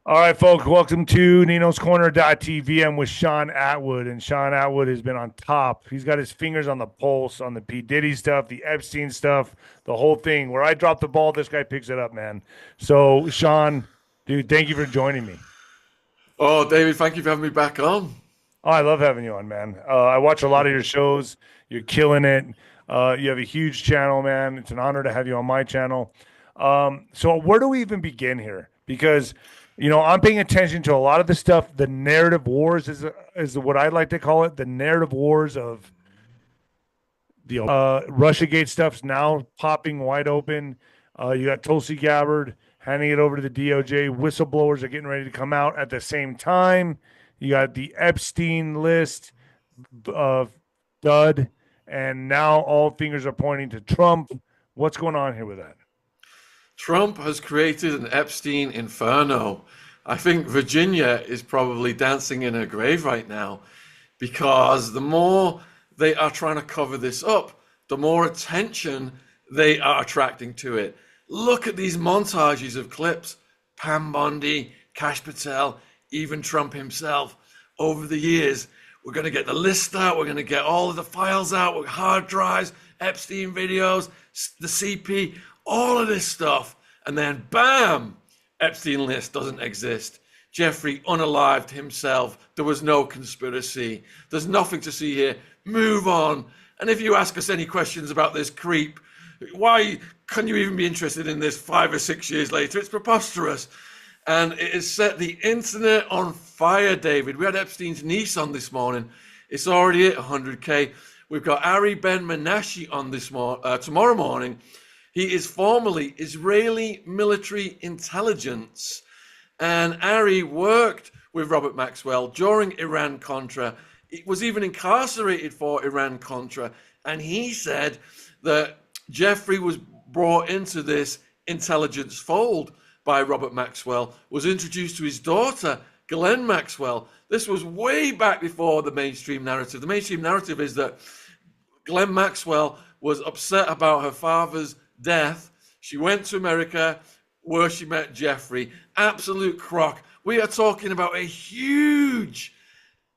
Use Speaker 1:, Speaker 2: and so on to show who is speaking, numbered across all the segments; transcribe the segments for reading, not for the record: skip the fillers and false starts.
Speaker 1: All right, folks, welcome to Nino's Corner.tv. I'm with Sean Atwood, and Sean Atwood has been on top. He's got his fingers on the pulse on the P. Diddy stuff, the Epstein stuff, the whole thing. Where I drop the ball, this guy picks it up, man. So, Sean, dude, thank you for joining me.
Speaker 2: Oh, David, thank you for having me back on.
Speaker 1: Oh, I love having you on, man. I watch a lot of your shows. You're killing it. You have a huge channel, man. It's an honor to have you on my channel. So where do we even begin here? Because I'm paying attention to a lot of the stuff. The narrative wars is what I like to call it. The narrative wars of the RussiaGate stuff's now popping wide open. You got Tulsi Gabbard handing it over to the DOJ. Whistleblowers are getting ready to come out at the same time. You got the Epstein list of dud, and now all fingers are pointing to Trump. What's going on here with that?
Speaker 2: Trump has created an Epstein inferno. I think Virginia is probably dancing in her grave right now because the more they are trying to cover this up, the more attention they are attracting to it. Look at these montages of clips. Pam Bondi, Kash Patel, even Trump himself. Over the years, we're going to get the list out. We're going to get all of the files out with hard drives, Epstein videos, the CP, all of this stuff. And then, bam, Epstein list doesn't exist. Jeffrey unalived himself. There was no conspiracy. There's nothing to see here. Move on. And if you ask us any questions about this creep, why can you even be interested in this 5 or 6 years later? It's preposterous. And it has set the internet on fire, David. We had Epstein's niece on this morning. It's already at 100K. We've got Ari Ben Menashe on tomorrow morning. He is formerly Israeli military intelligence. And Ari worked with Robert Maxwell during Iran-Contra. He was even incarcerated for Iran-Contra. And he said that Jeffrey was brought into this intelligence fold by Robert Maxwell, was introduced to his daughter, Ghislaine Maxwell. This was way back before the mainstream narrative. The mainstream narrative is that Ghislaine Maxwell was upset about her father's death. She went to America where she met Jeffrey. Absolute crock. We are talking about a huge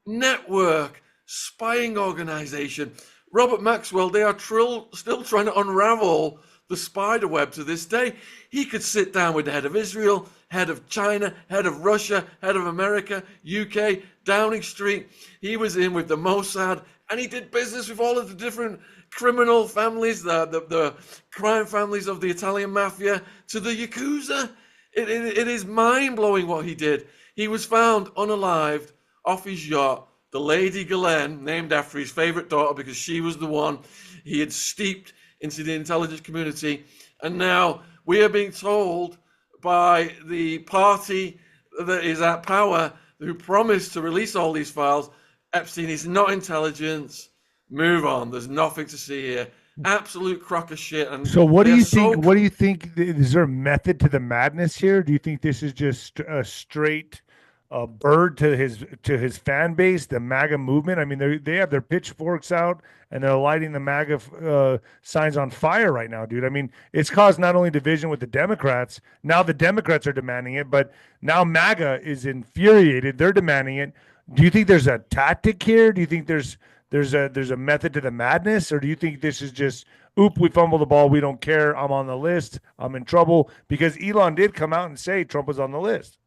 Speaker 2: network spying organization. Robert Maxwell, they are still trying to unravel the spider web to this day. He could sit down with the head of Israel, head of China, head of Russia, head of America, UK, Downing Street. He was in with the Mossad, and he did business with all of the different criminal families, the crime families of the Italian mafia, to the Yakuza. It is mind-blowing what he did. He was found unalived off his yacht, the Lady Ghislaine, named after his favorite daughter because she was the one he had steeped into the intelligence community. And now we are being told by the party that is at power, who promised to release all these files, Epstein is not intelligence. Move on. There's nothing to see here. Absolute crock of shit. And
Speaker 1: So what do
Speaker 2: they're
Speaker 1: you
Speaker 2: so
Speaker 1: think? What do you think? Is there a method to the madness here? Do you think this is just a straight bird to his fan base, the MAGA movement? I mean, they have their pitchforks out and they're lighting the MAGA signs on fire right now, dude. I mean, it's caused not only division with the Democrats. Now the Democrats are demanding it, but now MAGA is infuriated. They're demanding it. Do you think there's a tactic here? Do you think there's a method to the madness, or do you think this is just oop, we fumbled the ball, we don't care, I'm on the list, I'm in trouble? Because Elon did come out and say Trump was on the list.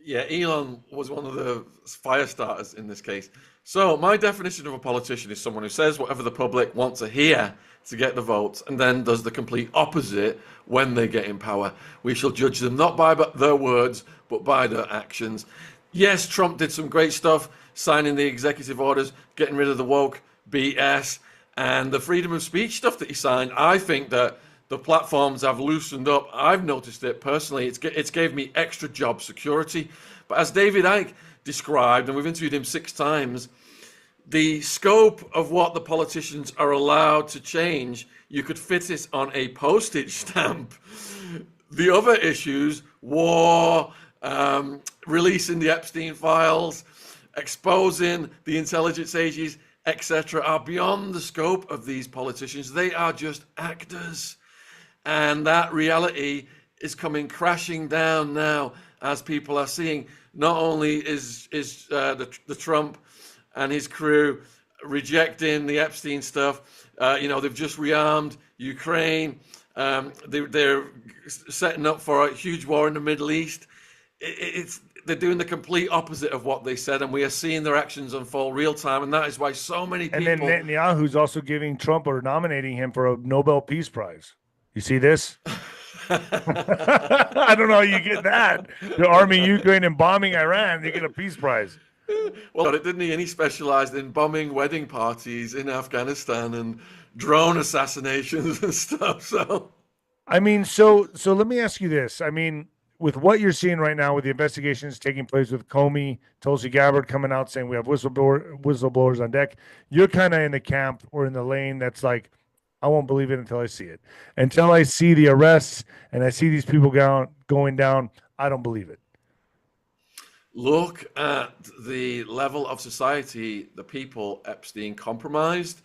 Speaker 2: Yeah, Elon was one of the fire starters in this case. So my definition of a politician is someone who says whatever the public want to hear to get the votes and then does the complete opposite when they get in power. We shall judge them not by their words, but by their actions. Yes, Trump did some great stuff, signing the executive orders, getting rid of the woke BS, and the freedom of speech stuff that he signed. I think that the platforms have loosened up. I've noticed it personally. It's gave me extra job security. But as David Icke described, and we've interviewed him 6 times, the scope of what the politicians are allowed to change, you could fit it on a postage stamp. The other issues, war, releasing the Epstein files, exposing the intelligence agencies, etc., are beyond the scope of these politicians. They are just actors. And that reality is coming crashing down now. as people are seeing. Not only is the Trump and his crew rejecting the Epstein stuff, they've just rearmed Ukraine. They're setting up for a huge war in the Middle East. They're doing the complete opposite of what they said, and we are seeing their actions unfold real time, and that is why so many
Speaker 1: And then
Speaker 2: people.
Speaker 1: Netanyahu's also giving Trump or nominating him for a Nobel Peace Prize. You see this? I don't know how you get that. They're arming Ukraine and bombing Iran. You get a peace prize.
Speaker 2: Well, it didn't he? And he specialized in bombing wedding parties in Afghanistan and drone assassinations and stuff. So,
Speaker 1: I mean, so let me ask you this. I mean, with what you're seeing right now, with the investigations taking place with Comey, Tulsi Gabbard coming out saying we have whistleblowers on deck, you're kind of in the camp or in the lane that's like, I won't believe it until I see it. Until I see the arrests and I see these people going down, I don't believe it.
Speaker 2: look at the level of society the people Epstein compromised.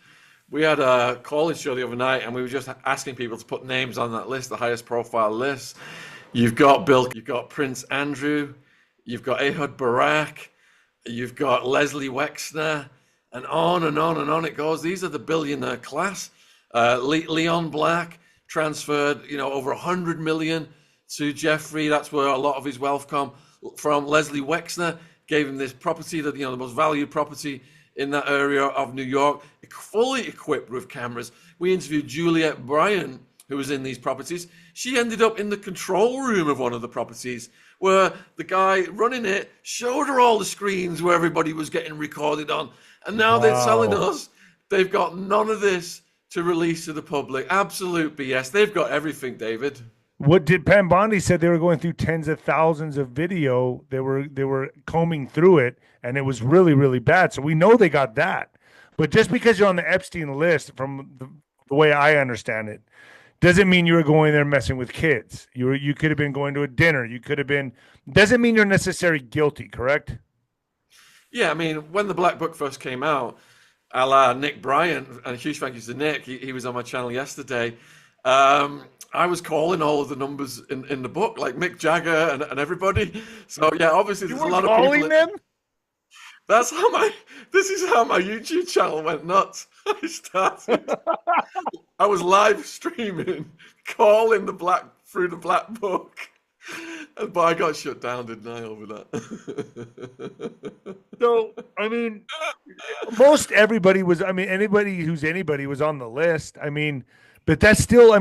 Speaker 2: We had a call-in show the other night, and we were just asking people to put names on that list, the highest profile list. You've got you've got Prince Andrew, you've got Ehud Barak, you've got Leslie Wexner, and on and on and on it goes. These are the billionaire class. Leon Black transferred, over 100 million to Jeffrey. That's where a lot of his wealth come from. Leslie Wexner gave him this property, that the most valued property in that area of New York, fully equipped with cameras. We interviewed Juliette Bryant, who was in these properties. She ended up in the control room of one of the properties, where the guy running it showed her all the screens where everybody was getting recorded on. And now they're telling us they've got none of this to release to the public. Absolute BS. They've got everything, David.
Speaker 1: What did Pam Bondi said? They were going through tens of thousands of video. They were combing through it, and it was really, really bad. So we know they got that. But just because you're on the Epstein list, from the way I understand it, doesn't mean you were going there messing with kids. You could have been going to a dinner. You could have been. Doesn't mean you're necessarily guilty, correct?
Speaker 2: Yeah, I mean, when the Black Book first came out, a la Nick Bryant, and a huge thank you to Nick, he was on my channel yesterday. I was calling all of the numbers in the book, like Mick Jagger and everybody. So yeah, obviously there's a lot of people.
Speaker 1: Calling them?
Speaker 2: This is how my YouTube channel went nuts. I was live streaming, calling through the Black Book. But I got shut down, didn't I, over that?
Speaker 1: So, I mean, most everybody was, anybody who's anybody was on the list. But that's still,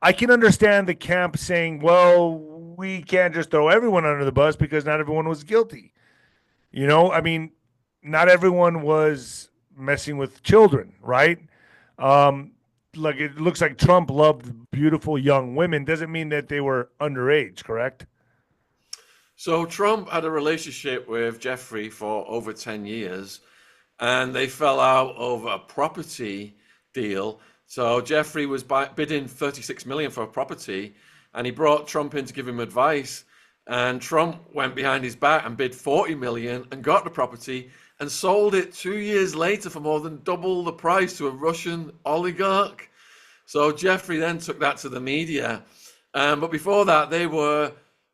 Speaker 1: I can understand the camp saying, well, we can't just throw everyone under the bus because not everyone was guilty. Not everyone was messing with children, right? Like it looks like Trump loved beautiful young women. Doesn't mean that they were underage, correct?
Speaker 2: So Trump had a relationship with Jeffrey for over 10 years, and they fell out over a property deal. So Jeffrey was bidding 36 million for a property, and he brought Trump in to give him advice. And Trump went behind his back and bid 40 million and got the property and sold it 2 years later for more than double the price to a Russian oligarch. So Jeffrey then took that to the media. But before that, they were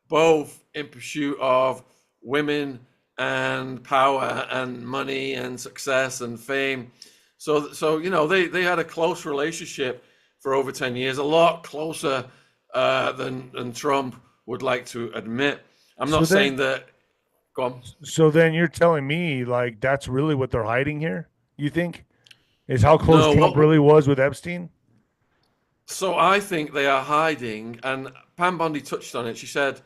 Speaker 2: both in pursuit of women and power and money and success and fame. So they had a close relationship for over 10 years, a lot closer than Trump would like to admit. I'm not saying that. Go on.
Speaker 1: So then you're telling me like that's really what they're hiding here? You think is how close Trump really was with Epstein?
Speaker 2: So I think they are hiding, and Pam Bondi touched on it. She said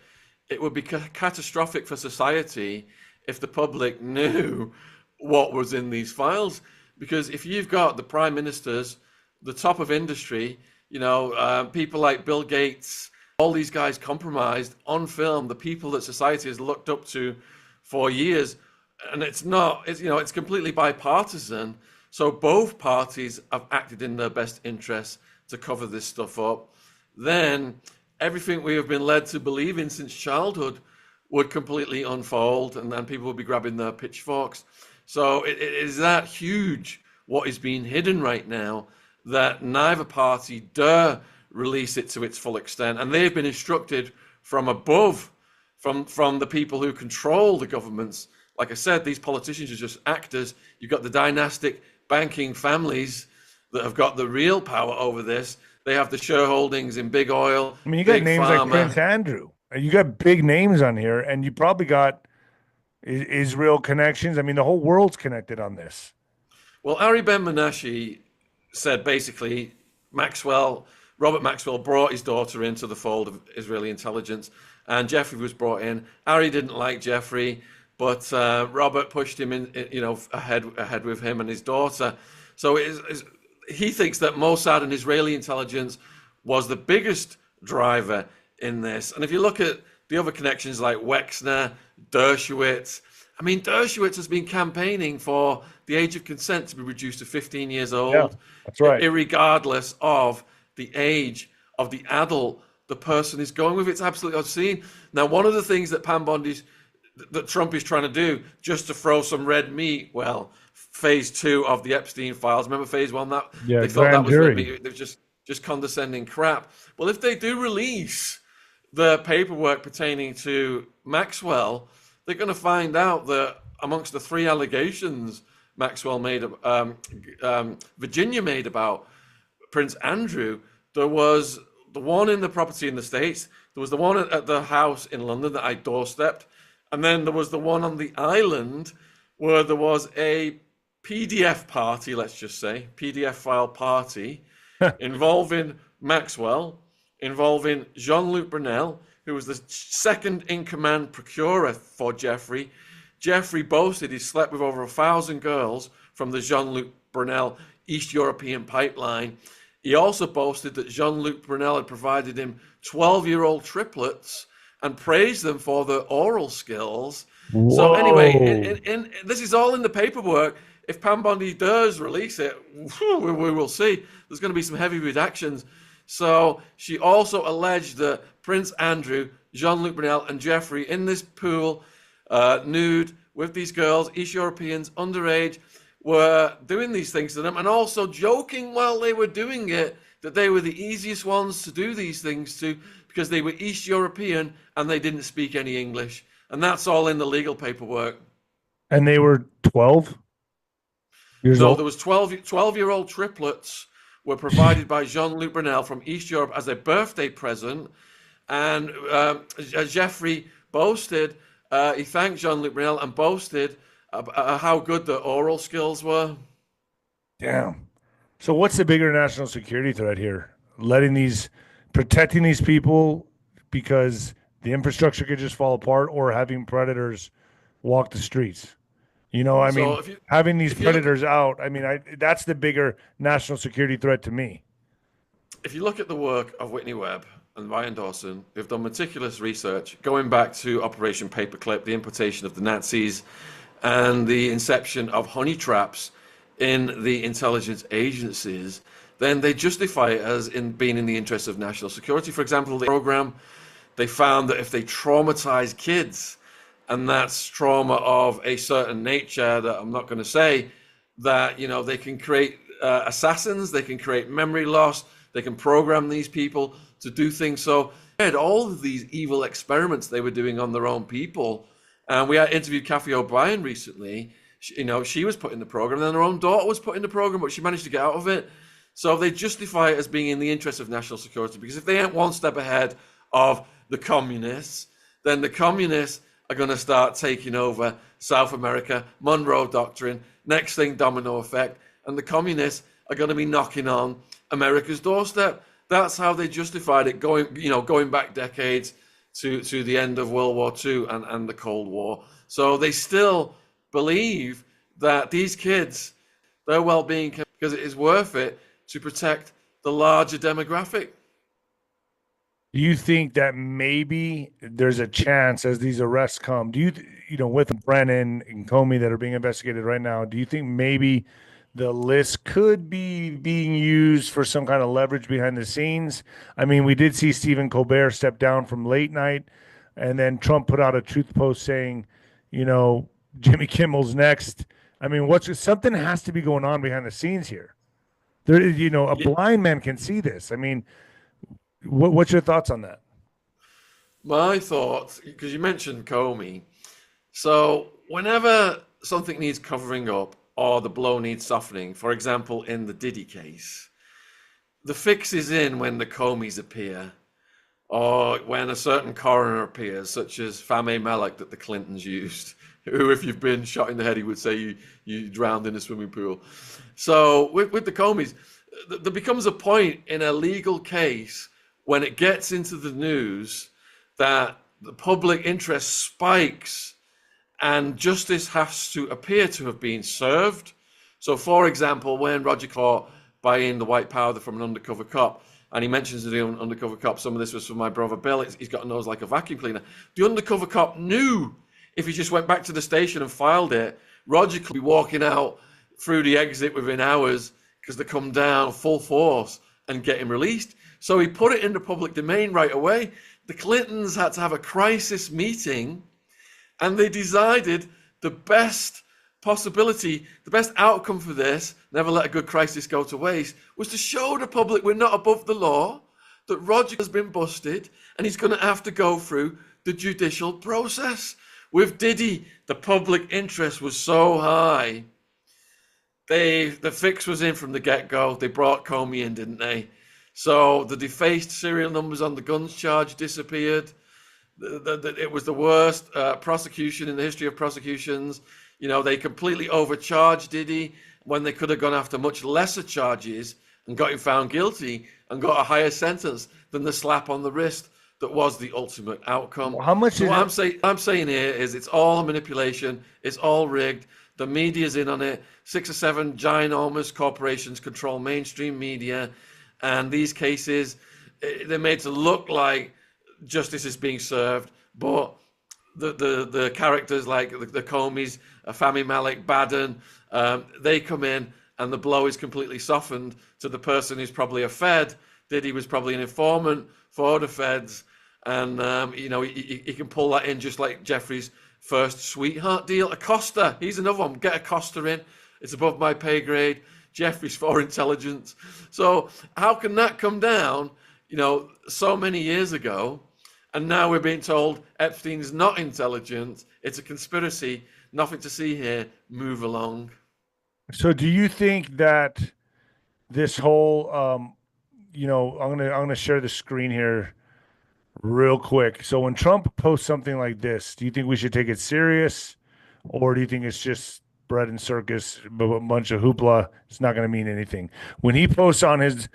Speaker 2: it would be catastrophic for society if the public knew what was in these files. Because if you've got the prime ministers, the top of industry, people like Bill Gates, all these guys compromised on film, the people that society has looked up to for years, and it's completely bipartisan. So both parties have acted in their best interests to cover this stuff up. Then everything we have been led to believe in since childhood would completely unfold, and then people would be grabbing their pitchforks. So it is that huge what is being hidden right now that neither party dare release it to its full extent. And they've been instructed from above from the people who control the governments. Like I said, these politicians are just actors. You've got the dynastic banking families that have got the real power over this. They have the shareholdings in big oil,
Speaker 1: I mean, you got
Speaker 2: big
Speaker 1: names like Prince
Speaker 2: pharma.
Speaker 1: Andrew. You got big names on here, and you probably got Israel connections. I mean, the whole world's connected on this.
Speaker 2: Well, Ari Ben Menashe said basically Robert Maxwell brought his daughter into the fold of Israeli intelligence, and Jeffrey was brought in. Ari didn't like Jeffrey, but Robert pushed him in, ahead with him and his daughter. So he thinks that Mossad and Israeli intelligence was the biggest driver in this. And if you look at the other connections like Wexner, Dershowitz, I mean, Dershowitz has been campaigning for the age of consent to be reduced to 15 years
Speaker 1: Yeah,
Speaker 2: old,
Speaker 1: that's right.
Speaker 2: irregardless of the age of the adult the person is going with. It's absolutely obscene. Now, one of the things that that Trump is trying to do, just to throw some red meat, well, phase two of the Epstein files. Remember phase one? That
Speaker 1: Yeah,
Speaker 2: they thought that
Speaker 1: grand
Speaker 2: was red
Speaker 1: jury.
Speaker 2: meat. They're just condescending crap. Well, if they do release the paperwork pertaining to Maxwell, they're going to find out that amongst the three allegations Maxwell made, Virginia made about Prince Andrew, there was the one in the property in the States, there was the one at the house in London that I doorstepped, and then there was the one on the island where there was a PDF party, let's just say, PDF file party, involving Maxwell, involving Jean-Luc Brunel, who was the second in command procurer for Jeffrey. Jeffrey boasted he slept with over 1,000 girls from the Jean-Luc Brunel East European pipeline. He also boasted that Jean-Luc Brunel had provided him 12-year-old triplets and praised them for their oral skills. So anyway,
Speaker 1: Whoa.
Speaker 2: this is all in the paperwork. If Pam Bondi does release it, we will see. There's going to be some heavy redactions. So she also alleged that Prince Andrew, Jean-Luc Brunel, and Jeffrey in this pool, nude, with these girls, East Europeans, underage, were doing these things to them, and also joking while they were doing it that they were the easiest ones to do these things to because they were East European and they didn't speak any English. And that's all in the legal paperwork.
Speaker 1: And they were 12 years
Speaker 2: No,
Speaker 1: old.
Speaker 2: there was 12-year-old triplets were provided by Jean-Luc Brunel from East Europe as a birthday present. And Jeffrey boasted, he thanked Jean-Luc Brunel and boasted how good the oral skills were.
Speaker 1: Damn. So what's the bigger national security threat here? Protecting these people because the infrastructure could just fall apart, or having predators walk the streets. I
Speaker 2: So
Speaker 1: mean, having these
Speaker 2: if you look
Speaker 1: predators out, I mean, that's the bigger national security threat to me.
Speaker 2: if you look at the work of Whitney Webb and Ryan Dawson, who've done meticulous research going back to Operation Paperclip, the importation of the Nazis, and the inception of honey traps in the intelligence agencies, then they justify it as in being in the interest of national security. For example, the program, they found that if they traumatize kids, and that's trauma of a certain nature that I'm not going to say, that they can create assassins, they can create memory loss, they can program these people to do things. So they had all of these evil experiments they were doing on their own people. And we had interviewed Kathy O'Brien recently. She was put in the program, and then her own daughter was put in the program, but she managed to get out of it. So they justify it as being in the interest of national security, because if they ain't one step ahead of the communists, then the communists are going to start taking over South America, Monroe Doctrine, next thing, domino effect, and the communists are going to be knocking on America's doorstep. That's how they justified it, going back decades to the end of World War II and the Cold War. So they still believe that these kids, their well-being, because it is worth it to protect the larger demographic.
Speaker 1: Do you think that maybe there's a chance as these arrests come? With Brennan and Comey that are being investigated right now, do you think maybe the list could be being used for some kind of leverage behind the scenes? I mean, we did see Stephen Colbert step down from late night, and then Trump put out a truth post saying, Jimmy Kimmel's next. I mean, something has to be going on behind the scenes here. A blind man can see this. I mean, what's your thoughts on that?
Speaker 2: My thoughts, because you mentioned Comey. So, whenever something needs covering up or the blow needs softening, for example, in the Diddy case, the fix is in when the Comeys appear or when a certain coroner appears, such as Fahmy Malek that the Clintons used, who, if you've been shot in the head, he would say you drowned in a swimming pool. So, with the Comeys, there becomes a point in a legal case when it gets into the news that the public interest spikes and justice has to appear to have been served. So, for example, when Roger caught buying the white powder from an undercover cop, and he mentions to the undercover cop, some of this was from my brother Bill, he's got a nose like a vacuum cleaner. The undercover cop knew if he just went back to the station and filed it, Roger could be walking out through the exit within hours because they come down full force and get him released. So he put it in the public domain right away. The Clintons had to have a crisis meeting and they decided the best possibility, the best outcome for this, never let a good crisis go to waste, was to show the public we're not above the law, that Roger has been busted, and he's going to have to go through the judicial process. With Diddy, the public interest was so high. The fix was in from the get-go. They brought Comey in, didn't they? So the defaced serial numbers on the guns charge disappeared. It was the worst prosecution in the history of prosecutions. You know, they completely overcharged Diddy when they could have gone after much lesser charges and got him found guilty and got a higher sentence than the slap on the wrist that was the ultimate outcome.
Speaker 1: How much
Speaker 2: So
Speaker 1: is
Speaker 2: what
Speaker 1: it?
Speaker 2: I'm saying here is it's all manipulation. It's all rigged. The media's in on it. 6 or 7 ginormous corporations control mainstream media, and these cases they're made to look like justice is being served, but the characters like the Comeys, Fahmy Malek, Baden, they come in and the blow is completely softened to the person who's probably a Fed. Diddy was probably an informant for the Feds, and you know he can pull that in just like Jeffrey's first sweetheart deal. Acosta, he's another one. Get Acosta in. It's above my pay grade. Jeffrey's for intelligence. So how can that come down? You know, so many years ago. And now we're being told Epstein's not intelligent. It's a conspiracy. Nothing to see here. Move along.
Speaker 1: So do you think that this whole I'm gonna share the screen here real quick. So when Trump posts something like this, do you think we should take it serious, or do you think it's just bread and circus, a bunch of hoopla? It's not going to mean anything. When he posts on his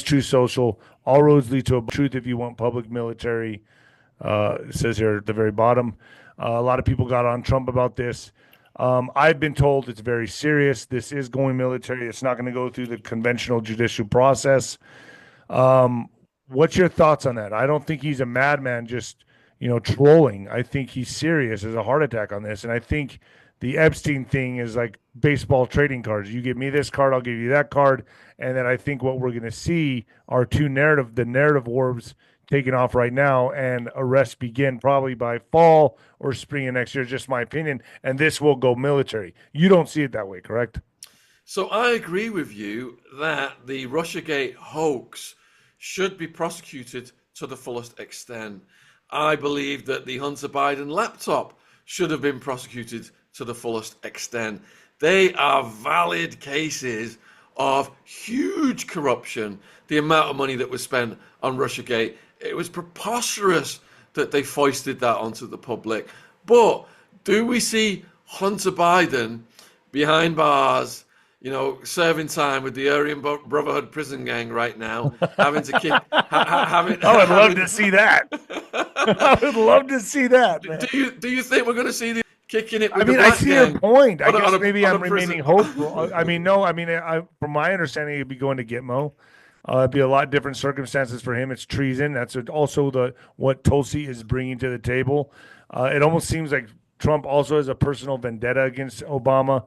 Speaker 1: True Social, all roads lead to a truth if you want public military. It says here at the very bottom. A lot of people got on Trump about this. I've been told it's very serious. This is going military. It's not going to go through the conventional judicial process. Um, what's your thoughts on that? I don't think he's a madman just, trolling. I think he's serious as a heart attack on this. And I think the Epstein thing is like baseball trading cards. You give me this card, I'll give you that card. And then I think what we're going to see are the narrative wars taking off right now, and arrests begin probably by fall or spring of next year, just my opinion. And this will go military. You don't see it that way, correct?
Speaker 2: So I agree with you that the RussiaGate hoax should be prosecuted to the fullest extent. I believe that the Hunter Biden laptop should have been prosecuted to the fullest extent. They are valid cases of huge corruption. The amount of money that was spent on RussiaGate, it was preposterous that they foisted that onto the public. But do we see Hunter Biden behind bars, serving time with the Aryan Brotherhood prison gang right now, having to kick, having?
Speaker 1: I would love to see that. I would love to see that, man.
Speaker 2: Do you think we're going to see the kicking it with
Speaker 1: I
Speaker 2: the
Speaker 1: mean, I
Speaker 2: black
Speaker 1: see your
Speaker 2: gang
Speaker 1: point. I
Speaker 2: on
Speaker 1: guess
Speaker 2: a
Speaker 1: maybe
Speaker 2: on
Speaker 1: I'm
Speaker 2: a prison?
Speaker 1: remaining hopeful. I mean, no, I mean, from my understanding, it'd be going to Gitmo. It'd be a lot different circumstances for him. It's treason. That's also what Tulsi is bringing to the table. It almost seems like Trump also has a personal vendetta against Obama.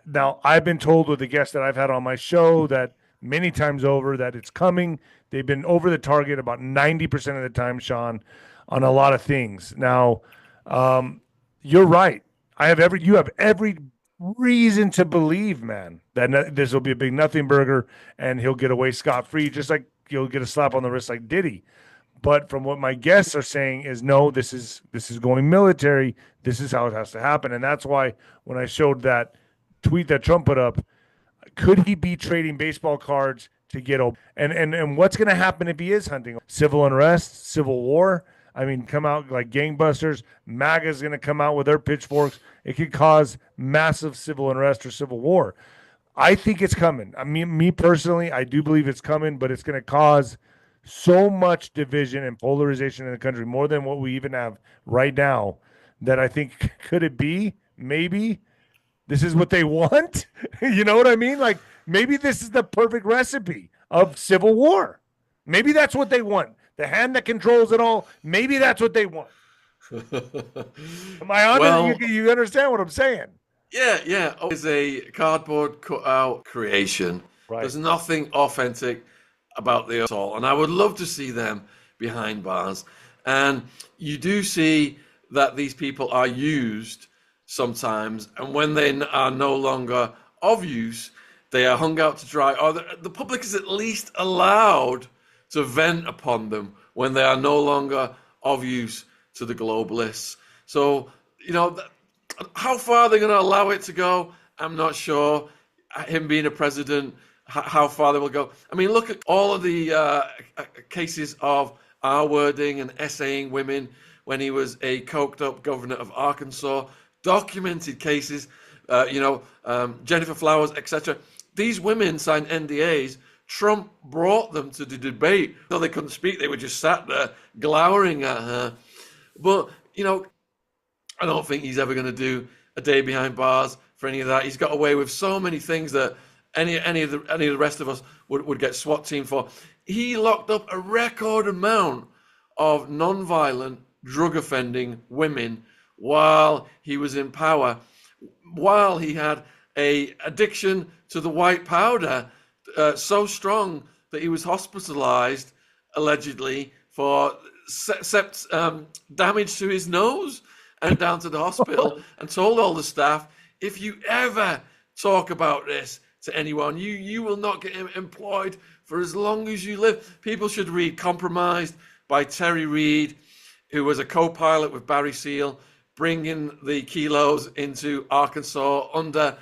Speaker 1: Now I've been told with the guests that I've had on my show that many times over that it's coming. They've been over the target about 90% of the time, Sean, on a lot of things. Now, you're right. You have every reason to believe, man, that this will be a big nothing burger and he'll get away scot free, just like he'll get a slap on the wrist like Diddy. But from what my guests are saying is no, this is going military. This is how it has to happen. And that's why when I showed that tweet that Trump put up, could he be trading baseball cards to get Obama? And what's going to happen if he is hunting? Civil unrest, civil war. I mean, come out like gangbusters. MAGA is going to come out with their pitchforks. It could cause massive civil unrest or civil war. I think it's coming. I mean, me personally, I do believe it's coming, but it's going to cause so much division and polarization in the country, more than what we even have right now, that I think could it be? Maybe this is what they want. You know what I mean? Like maybe this is the perfect recipe of civil war. Maybe that's what they want. The hand that controls it all. Maybe that's what they want. Am I honest?
Speaker 2: Well,
Speaker 1: You understand what I'm saying?
Speaker 2: yeah, yeah. It's a cardboard cutout creation.
Speaker 1: Right.
Speaker 2: There's nothing authentic about the at all. And I would love to see them behind bars. And you do see that these people are used sometimes. And when they are no longer of use, they are hung out to dry. Or the public is at least allowed to vent upon them when they are no longer of use to the globalists. So, you know, how far they're going to allow it to go, I'm not sure. Him being a president, how far they will go. I mean, look at all of the cases of R-wording and essaying women when he was a coked up governor of Arkansas. Documented cases, Jennifer Flowers, etc. These women signed NDAs. Trump brought them to the debate. Though they couldn't speak, they were just sat there glowering at her. But, I don't think he's ever going to do a day behind bars for any of that. He's got away with so many things that any of the rest of us would get SWAT team for. He locked up a record amount of non-violent drug offending women while he was in power, while he had a addiction to the white powder so strong that he was hospitalized allegedly for damage to his nose, and down to the hospital and told all the staff, if you ever talk about this to anyone, you will not get employed for as long as you live. People should read Compromised by Terry Reid, who was a co-pilot with Barry Seal, bringing the kilos into Arkansas under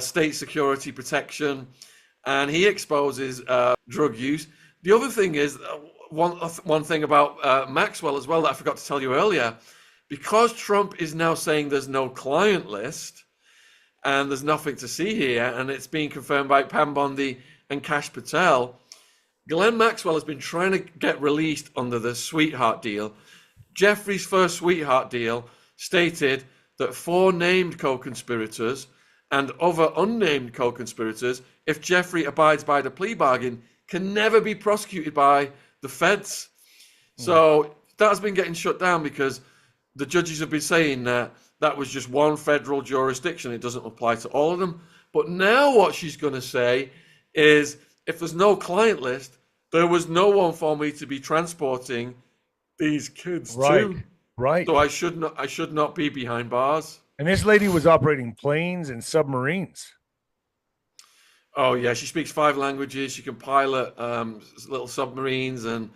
Speaker 2: state security protection. And he exposes drug use. The other thing is, one thing about Maxwell as well that I forgot to tell you earlier, because Trump is now saying there's no client list and there's nothing to see here, and it's being confirmed by Pam Bondi and Kash Patel, Glenn Maxwell has been trying to get released under the sweetheart deal. Jeffrey's first sweetheart deal stated that 4 named co-conspirators and other unnamed co-conspirators, if Jeffrey abides by the plea bargain, can never be prosecuted by the feds. So that has been getting shut down because the judges have been saying that that was just one federal jurisdiction. It doesn't apply to all of them. But now what she's going to say is, if there's no client list, there was no one for me to be transporting these kids to.
Speaker 1: Right.
Speaker 2: So I should not be behind bars.
Speaker 1: And this lady was operating planes and submarines.
Speaker 2: Oh yeah, she speaks 5 languages. She can pilot little submarines, and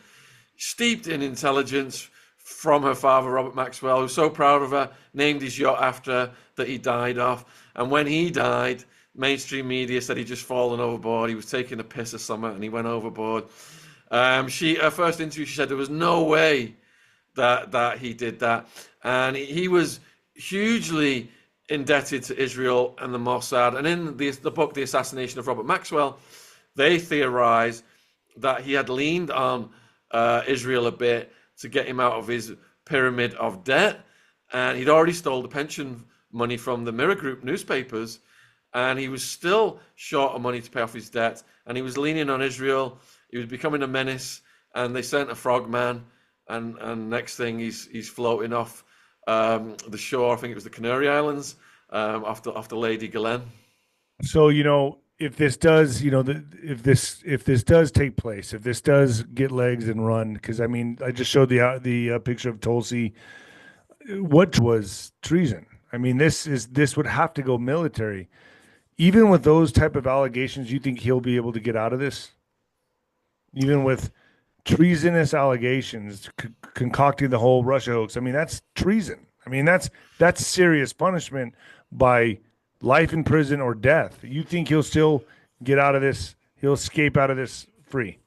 Speaker 2: steeped in intelligence from her father, Robert Maxwell, who's so proud of her, named his yacht after that he died of. And when he died, mainstream media said he'd just fallen overboard. He was taking a piss or something, and he went overboard. Her first interview, she said there was no way that he did that, and he was hugely indebted to Israel and the Mossad. And in the book, The Assassination of Robert Maxwell, they theorize that he had leaned on Israel a bit to get him out of his pyramid of debt. And he'd already stole the pension money from the Mirror Group newspapers, and he was still short of money to pay off his debt. And he was leaning on Israel. He was becoming a menace, and they sent a frogman. And next thing, he's floating off the shore. I think it was the Canary Islands, after Lady Glenn.
Speaker 1: So if this does, if this does take place, if this does get legs and run, because I mean, I just showed the picture of Tulsi. What was treason? I mean, this would have to go military. Even with those type of allegations, you think he'll be able to get out of this? Even with treasonous allegations, concocting the whole Russia hoax. I mean, that's treason. I mean, that's serious punishment by life in prison or death. You think he'll still get out of this? He'll escape out of this free?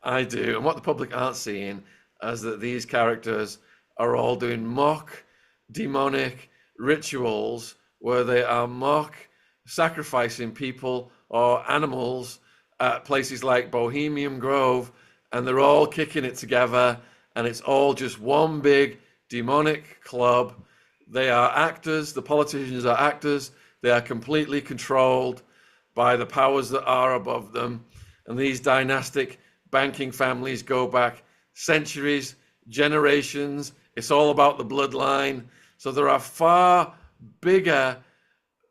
Speaker 2: I do. And what the public aren't seeing is that these characters are all doing mock demonic rituals where they are mock sacrificing people or animals at places like Bohemian Grove, and they're all kicking it together, and it's all just one big demonic club. They are actors, the politicians are actors, they are completely controlled by the powers that are above them. And these dynastic banking families go back centuries, generations. It's all about the bloodline. So there are far bigger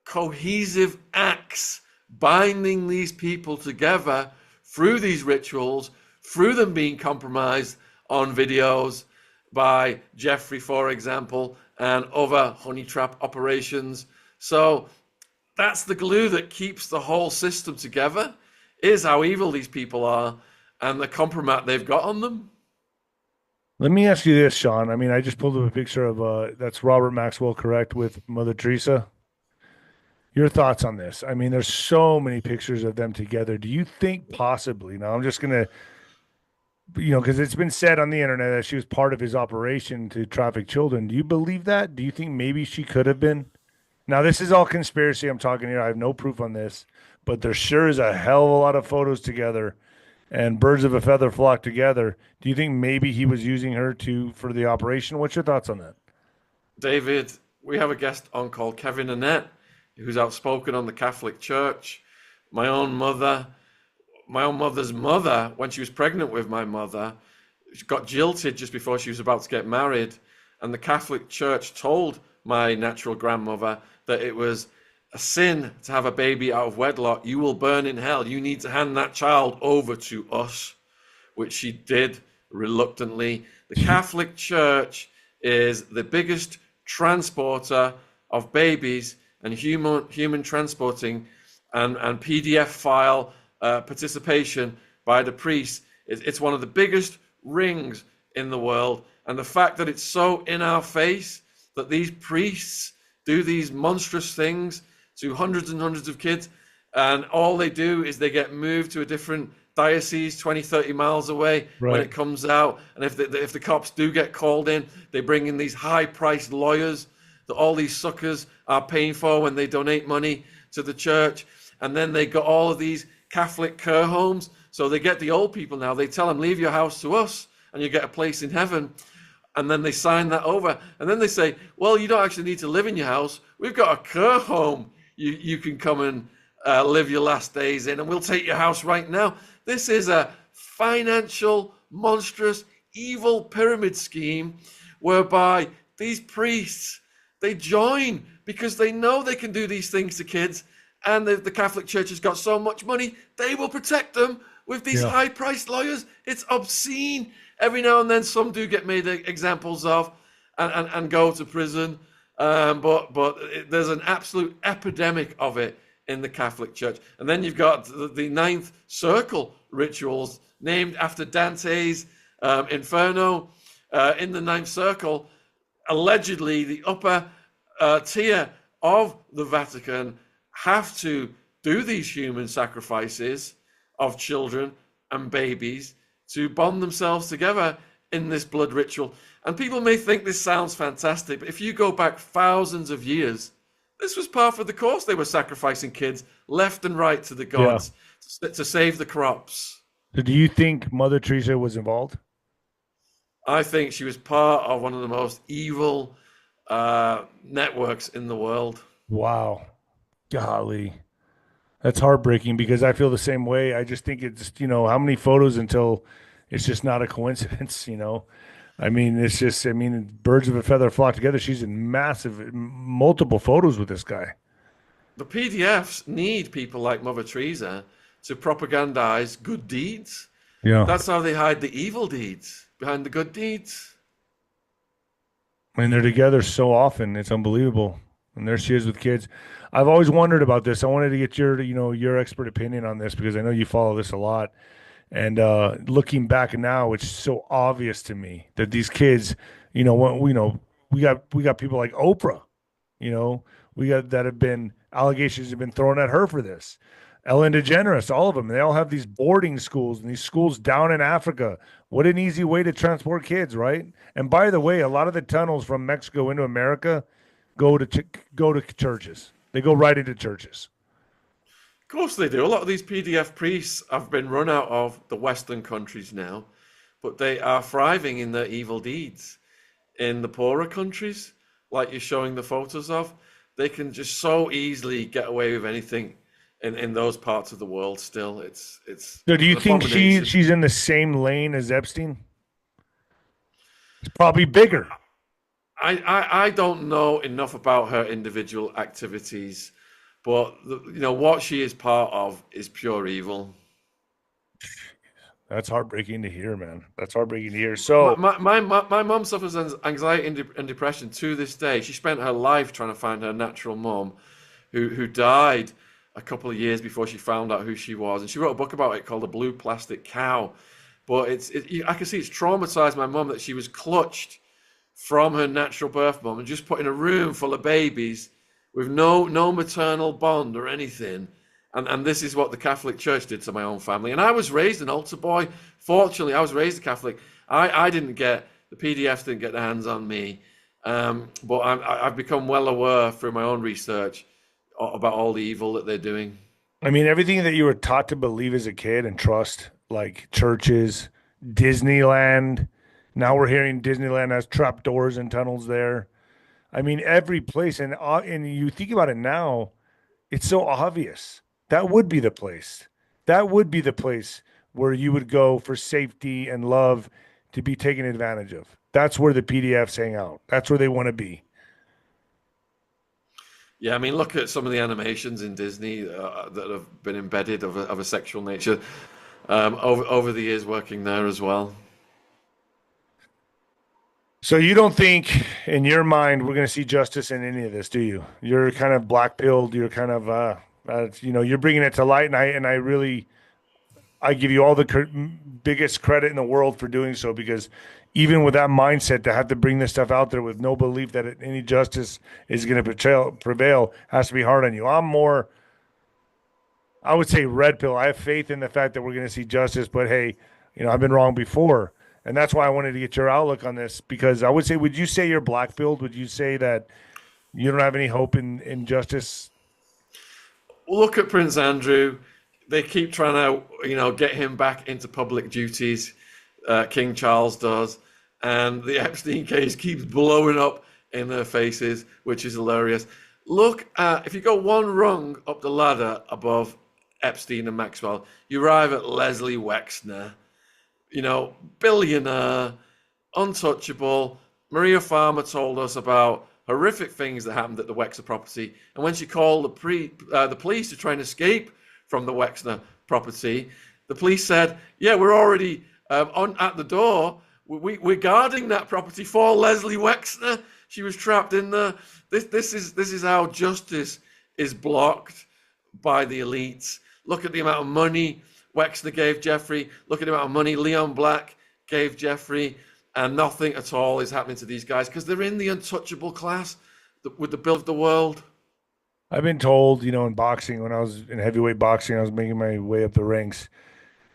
Speaker 2: cohesive acts binding these people together through these rituals, through them being compromised on videos by Jeffrey, for example, and other honey trap operations. So that's the glue that keeps the whole system together, is how evil these people are and the compromise they've got on them.
Speaker 1: Let me ask you this, Sean. I mean, I just pulled up a picture of that's Robert Maxwell, correct, with Mother Teresa. Your thoughts on this? I mean, there's so many pictures of them together. Do you think possibly, now I'm just gonna, because it's been said on the internet that she was part of his operation to traffic children. Do you believe that? Do you think maybe she could have been? Now, this is all conspiracy. I'm talking here. I have no proof on this, but there sure is a hell of a lot of photos together and birds of a feather flock together. Do you think maybe he was using her to for the operation? What's your thoughts on that?
Speaker 2: David, we have a guest on called Kevin Annette, who's outspoken on the Catholic Church. My own mother, my own mother's mother, when she was pregnant with my mother, she got jilted just before she was about to get married. And the Catholic Church told my natural grandmother that it was a sin to have a baby out of wedlock. You will burn in hell. You need to hand that child over to us, which she did reluctantly. The Catholic Church is the biggest transporter of babies and human transporting and PDF file participation by the priests. It's one of the biggest rings in the world. And the fact that it's so in our face that these priests do these monstrous things to hundreds and hundreds of kids, and all they do is they get moved to a different diocese 20, 30 miles away when it comes out. And if the cops do get called in, they bring in these high-priced lawyers that all these suckers are paying for when they donate money to the church. And then they got all of these Catholic care homes. So they get the old people now. They tell them, leave your house to us and you get a place in heaven. And then they sign that over. And then they say, well, you don't actually need to live in your house. We've got a care home you can come and live your last days in, and we'll take your house right now. This is a financial, monstrous, evil pyramid scheme whereby these priests, they join because they know they can do these things to kids, and the Catholic Church has got so much money, they will protect them with these high-priced lawyers. It's obscene. Every now and then some do get made examples of and go to prison. But there's an absolute epidemic of it in the Catholic Church. And then you've got the ninth circle rituals named after Dante's Inferno. In the ninth circle, allegedly the upper tier of the Vatican have to do these human sacrifices of children and babies to bond themselves together in this blood ritual. And people may think this sounds fantastic, but if you go back thousands of years, this was part of the course. They were sacrificing kids left and right to the gods to save the crops.
Speaker 1: So do you think Mother Teresa was involved?
Speaker 2: I think she was part of one of the most evil networks in the world.
Speaker 1: Wow. Golly. That's heartbreaking because I feel the same way. I just think it's, how many photos until it's just not a coincidence. I mean, it's just, birds of a feather flock together. She's in multiple photos with this guy.
Speaker 2: The PDFs need people like Mother Teresa to propagandize good deeds.
Speaker 1: Yeah.
Speaker 2: That's how they hide the evil deeds behind the good deeds.
Speaker 1: And they're together so often. It's unbelievable. And there she is with kids. I've always wondered about this. I wanted to get your expert opinion on this because I know you follow this a lot. And looking back now, it's so obvious to me that these kids, we got people like Oprah, you know, we got that have been allegations have been thrown at her for this. Ellen DeGeneres, all of them, they all have these boarding schools and these schools down in Africa. What an easy way to transport kids, right? And by the way, a lot of the tunnels from Mexico into America go to churches. They go right into churches.
Speaker 2: Of course they do. A lot of these PDF priests have been run out of the Western countries now, but they are thriving in their evil deeds. In the poorer countries, like you're showing the photos of, they can just so easily get away with anything in those parts of the world still. It's
Speaker 1: So do you
Speaker 2: an
Speaker 1: think
Speaker 2: abomination.
Speaker 1: she's in the same lane as Epstein? It's probably bigger.
Speaker 2: I don't know enough about her individual activities, but what she is part of is pure evil.
Speaker 1: That's heartbreaking to hear, man. That's heartbreaking to hear.
Speaker 2: My
Speaker 1: So,
Speaker 2: my my mum suffers anxiety and depression to this day. She spent her life trying to find her natural mum, who died a couple of years before she found out who she was, and she wrote a book about it called "The Blue Plastic Cow." But I can see it's traumatized my mum that she was clutched from her natural birth mum and just put in a room full of babies with no maternal bond or anything. And this is what the Catholic Church did to my own family. And I was raised an altar boy. Fortunately, I was raised a Catholic. I didn't get, the PDFs didn't get their hands on me. But I've become well aware through my own research about all the evil that they're doing.
Speaker 1: I mean, everything that you were taught to believe as a kid and trust, like churches, Disneyland. Now we're hearing Disneyland has trapdoors and tunnels there. I mean, every place, and you think about it now, it's so obvious. That would be the place. That would be the place where you would go for safety and love to be taken advantage of. That's where the PDFs hang out. That's where they want to be.
Speaker 2: Yeah, I mean, look at some of the animations in Disney that have been embedded of a sexual nature over the years working there as well.
Speaker 1: So you don't think, in your mind, we're going to see justice in any of this, do you? You're kind of black pilled. You're kind of, you're bringing it to light, and I really, I give you all the biggest credit in the world for doing so because even with that mindset, to have to bring this stuff out there with no belief that any justice is going to prevail has to be hard on you. I'm more, I would say, red pill. I have faith in the fact that we're going to see justice, but hey, I've been wrong before. And that's why I wanted to get your outlook on this because I would say, would you say you're black pilled? Would you say that you don't have any hope in justice?
Speaker 2: Look at Prince Andrew. They keep trying to, get him back into public duties. King Charles does, and the Epstein case keeps blowing up in their faces, which is hilarious. Look at if you go one rung up the ladder above Epstein and Maxwell, you arrive at Leslie Wexner. Billionaire, untouchable. Maria Farmer told us about horrific things that happened at the Wexner property. And when she called the police to try and escape from the Wexner property, the police said, "Yeah, we're already on at the door. We're guarding that property for Leslie Wexner. She was trapped in there." This is how justice is blocked by the elites. Look at the amount of money Wexner gave Jeffrey. Look at the amount of money Leon Black gave Jeffrey, and nothing at all is happening to these guys because they're in the untouchable class with the bill of the world.
Speaker 1: I've been told, in boxing, when I was in heavyweight boxing, I was making my way up the ranks.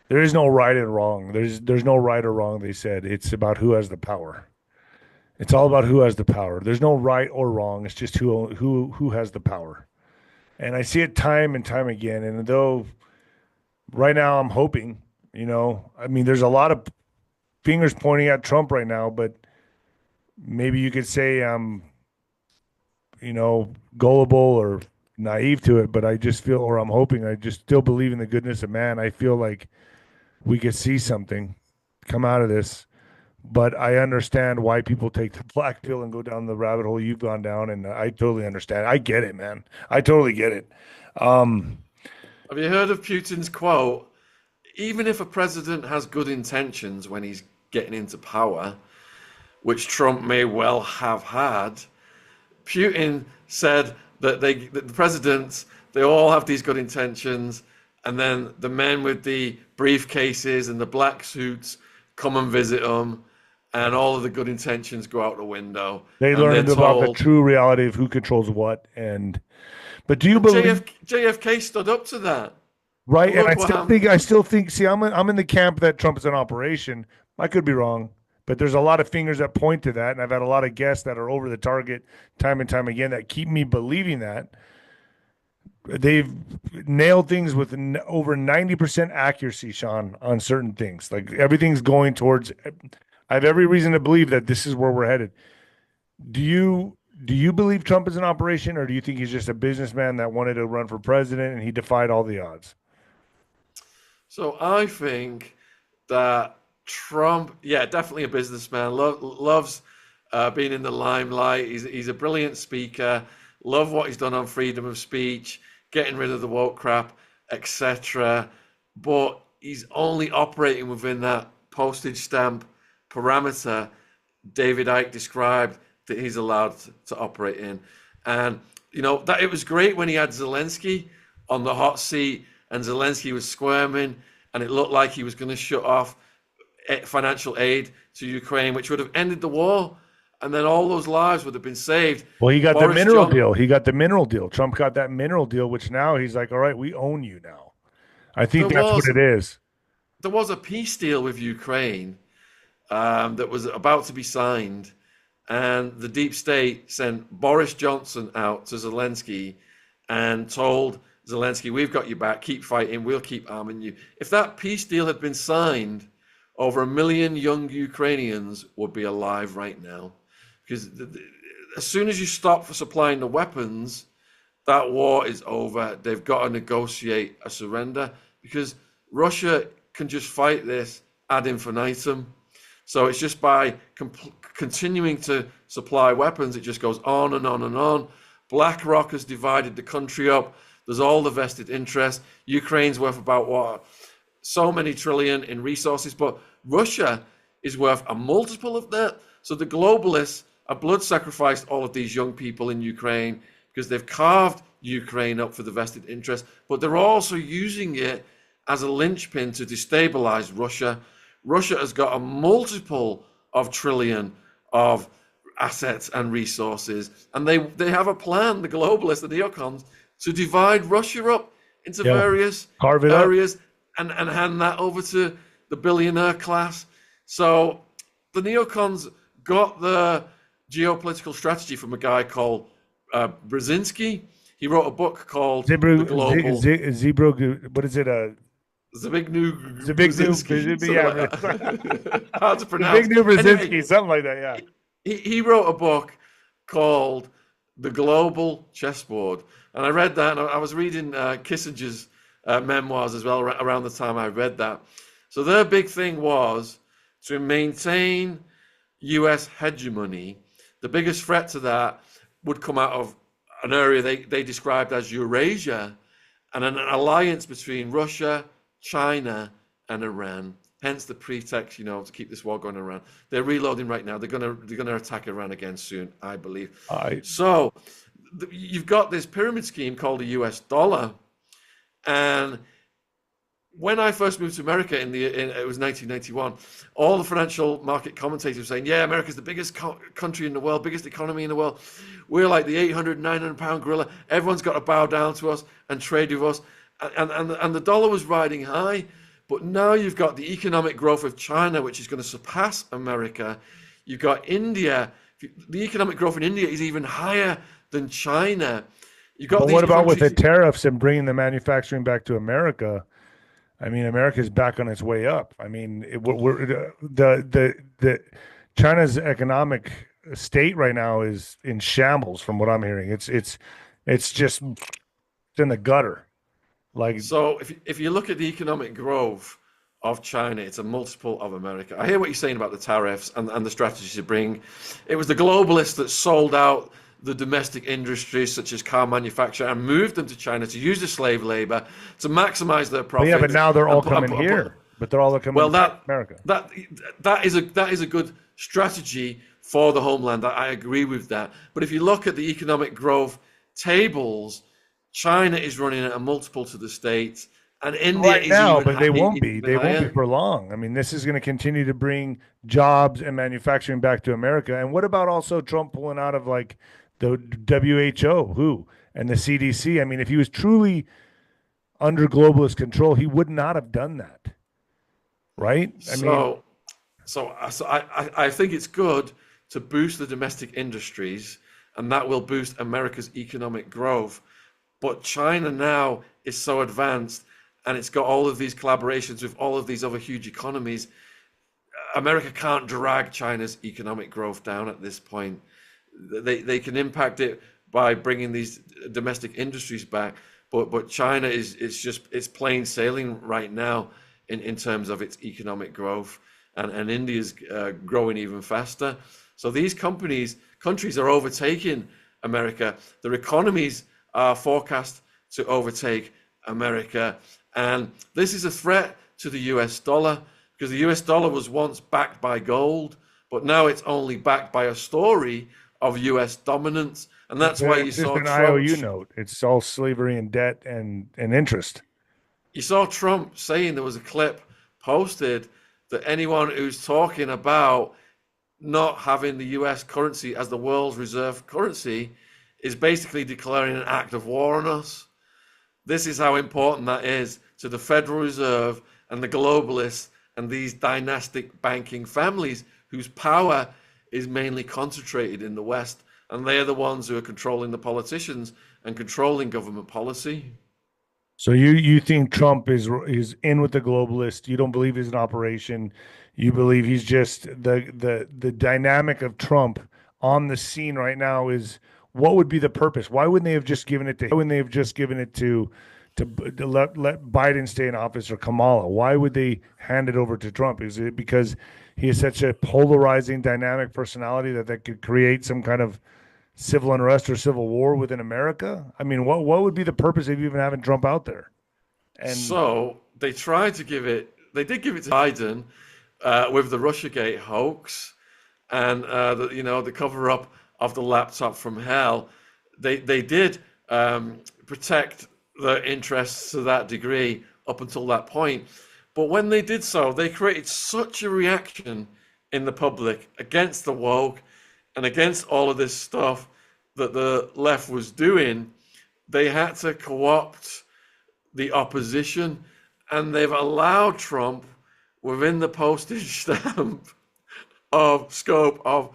Speaker 1: There is no right and wrong. There's no right or wrong, they said. It's about who has the power. It's all about who has the power. There's no right or wrong. It's just who has the power. And I see it time and time again. And though right now I'm hoping, I mean, there's a lot of fingers pointing at Trump right now, but maybe you could say I'm, gullible or naive to it, but I just feel, or I'm hoping, I just still believe in the goodness of man. I feel like we could see something come out of this. But I understand why people take the black pill and go down the rabbit hole you've gone down, and I totally understand. I get it, man. I totally get it. Um,
Speaker 2: Have you heard of Putin's quote? Even if a president has good intentions when he's getting into power, which Trump may well have had, Putin said that the presidents, they all have these good intentions, and then the men with the briefcases and the black suits come and visit them, and all of the good intentions go out the window,
Speaker 1: They
Speaker 2: and they're
Speaker 1: learned about the
Speaker 2: told.
Speaker 1: true reality of who controls what. But do you
Speaker 2: And
Speaker 1: believe?
Speaker 2: JFK stood up to that.
Speaker 1: Right,
Speaker 2: And
Speaker 1: and
Speaker 2: look what happened.
Speaker 1: I still think. See, I'm in the camp that Trump is an operation. I could be wrong, but there's a lot of fingers that point to that, and I've had a lot of guests that are over the target time and time again that keep me believing that they've nailed things with over 90% accuracy, Sean, on certain things. Like everything's going towards. I have every reason to believe that this is where we're headed. Do you do you believe Trump is an operation, or do you think he's just a businessman that wanted to run for president and he defied all the odds?
Speaker 2: So I think that Trump, yeah, definitely a businessman, loves being in the limelight. He's a brilliant speaker. Love what he's done on freedom of speech, getting rid of the woke crap, etc. But he's only operating within that postage stamp parameter David Icke described that he's allowed to operate in. And, you know, that it was great when he had Zelensky on the hot seat and Zelensky was squirming and it looked like he was going to shut off financial aid to Ukraine, which would have ended the war. And then all those lives would have been saved.
Speaker 1: Well, he got the
Speaker 2: Boris
Speaker 1: mineral
Speaker 2: Johnson,
Speaker 1: deal. He got the mineral deal. Trump got that mineral deal, which now he's like, all right, we own you now. I think
Speaker 2: there
Speaker 1: that's what
Speaker 2: was
Speaker 1: it is.
Speaker 2: there was a peace deal with Ukraine that was about to be signed, and the deep state sent Boris Johnson out to Zelensky and told Zelensky, "We've got your back. Keep fighting. We'll keep arming you." If that peace deal had been signed, over 1 million young Ukrainians would be alive right now, because as soon as you stop for supplying the weapons, that war is over. They've got to negotiate a surrender because Russia can just fight this ad infinitum. So it's just by continuing to supply weapons, it just goes on and on and on. BlackRock has divided the country up. There's all the vested interest. Ukraine's worth about what? So many trillion in resources, but Russia is worth a multiple of that. So the globalists have blood sacrificed all of these young people in Ukraine because they've carved Ukraine up for the vested interest, but they're also using it as a linchpin to destabilize Russia. Russia has got a multiple of trillion of assets and resources, and they have a plan, the globalists, the neocons, to divide Russia up into
Speaker 1: Yeah.
Speaker 2: various
Speaker 1: Carve it up.
Speaker 2: areas and hand that over to the billionaire class. So the neocons got the geopolitical strategy from a guy called Brzezinski. He wrote a book called
Speaker 1: Zebra,
Speaker 2: The Global.
Speaker 1: Zebra, what is it?
Speaker 2: Zbigniew
Speaker 1: Zbigniew,
Speaker 2: Brzezinski,
Speaker 1: yeah,
Speaker 2: like that. Hard to pronounce.
Speaker 1: Zbigniew Brzezinski,
Speaker 2: Anyway,
Speaker 1: something like that. Yeah.
Speaker 2: he wrote a book called The Global Chessboard. And I read that, and I was reading Kissinger's memoirs as well around the time I read that. So their big thing was to maintain US hegemony. The biggest threat to that would come out of an area they described as Eurasia and an alliance between Russia, China, and Iran. Hence the pretext, to keep this war going around. They're reloading right now. They're gonna attack Iran again soon, I believe. So you've got this pyramid scheme called the US dollar. And when I first moved to America it was 1991, all the financial market commentators were saying, yeah, America's the biggest country in the world, biggest economy in the world. We're like the 800, 900 pound gorilla. Everyone's got to bow down to us and trade with us. And the dollar was riding high. But now you've got the economic growth of China, which is going to surpass America. You've got India. The economic growth in India is even higher than China. You've got
Speaker 1: But
Speaker 2: these
Speaker 1: what about with the
Speaker 2: countries.
Speaker 1: tariffs and bringing the manufacturing back to America? I mean, America's back on its way up. I mean, the China's economic state right now is in shambles, from what I'm hearing. It's just in the gutter. Like,
Speaker 2: So if you look at the economic growth of China, it's a multiple of America. I hear what you're saying about the tariffs and the strategy to bring. It was the globalists that sold out the domestic industries such as car manufacture and moved them to China to use the slave labor to maximize their
Speaker 1: well,
Speaker 2: profits.
Speaker 1: yeah, but now they're all
Speaker 2: and
Speaker 1: coming here. But they're all coming
Speaker 2: well,
Speaker 1: to America.
Speaker 2: that is a good strategy for the homeland. I agree with that. But if you look at the economic growth tables, China is running at a multiple to the States, and India
Speaker 1: Right
Speaker 2: is
Speaker 1: now,
Speaker 2: even
Speaker 1: but they won't be.
Speaker 2: even
Speaker 1: They won't be
Speaker 2: higher.
Speaker 1: for long. I mean, this is going to continue to bring jobs and manufacturing back to America. And what about also Trump pulling out of like the WHO, and the CDC? I mean, if he was truly under globalist control, he would not have done that, right? I mean,
Speaker 2: So, so I think it's good to boost the domestic industries, and that will boost America's economic growth. But China now is so advanced, and it's got all of these collaborations with all of these other huge economies. America can't drag China's economic growth down at this point. They can impact it by bringing these domestic industries back, but China is it's plain sailing right now in terms of its economic growth, and India's growing even faster. So these countries are overtaking America. Their economies are forecast to overtake America, and this is a threat to the US dollar because the US dollar was once backed by gold, but now it's only backed by a story of US dominance. And that's why
Speaker 1: it's just an IOU note. It's all slavery and debt and interest.
Speaker 2: you saw Trump saying there was a clip posted that anyone who's talking about not having the US currency as the world's reserve currency is basically declaring an act of war on us. This is how important that is to the Federal Reserve and the globalists and these dynastic banking families whose power is mainly concentrated in the West. And they are the ones who are controlling the politicians and controlling government policy.
Speaker 1: So you think Trump is in with the globalist? You don't believe he's an operation. You believe he's just the dynamic of Trump on the scene right now is what would be the purpose? Why wouldn't they have just given it to? Why wouldn't they have just given it to let Biden stay in office or Kamala? Why would they hand it over to Trump? Is it because he is such a polarizing, dynamic personality that could create some kind of civil unrest or civil war within America? I mean, what would be the purpose of even having Trump out there? And
Speaker 2: So they tried to give it, they did give it to Biden with the RussiaGate hoax and the cover up of the laptop from hell. They did protect their interests to that degree up until that point. But when they did so, they created such a reaction in the public against the woke and against all of this stuff that the left was doing. They had to co-opt the opposition, and they've allowed Trump within the postage stamp of scope of